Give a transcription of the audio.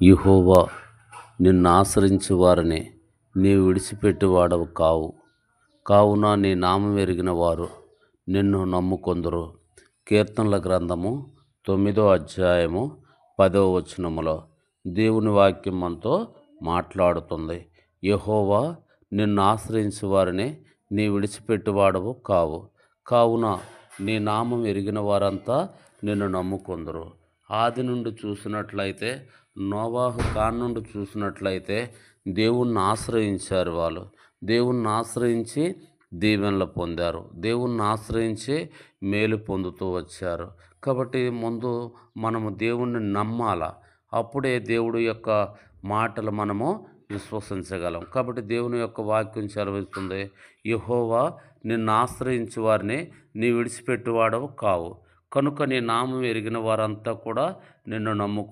యెహోవా నిన్ను ఆశ్రయించు వారిని నీవు విడిచిపెట్టువాడవు కావు. కావున నీ నామం ఎరిగిన వారు నిన్ను నమ్ముకొందురు. కీర్తనల గ్రంథము 9వ అధ్యాయము 10వ వచనములో దేవుని వాక్యం మనతో మాట్లాడుతుంది. యెహోవా నిన్ను ఆశ్రయించు వారిని నీ విడిచిపెట్టువాడవు కావు. కావున నీ నామం ఎరిగిన వారంతా నిన్ను నమ్ముకొందురు. ఆది నుండి చూసినట్లయితే, నోవాహు కానుండి చూసినట్లయితే దేవుణ్ణి ఆశ్రయించారు. వాళ్ళు దేవుణ్ణి ఆశ్రయించి దీవెనలు పొందారు. దేవుణ్ణి ఆశ్రయించి మేలు పొందుతూ వచ్చారు. కాబట్టి ముందు మనము దేవుణ్ణి నమ్మాల. అప్పుడే దేవుడి యొక్క మాటలు మనము విశ్వసించగలం. కాబట్టి దేవుని యొక్క వాక్యం సెలవిస్తుంది, యెహోవా నిన్ను ఆశ్రయించు వారిని నీ విడిచిపెట్టువాడవు కావు. కనుక నీ నామం ఎరిగిన వారంతా కూడా నిన్ను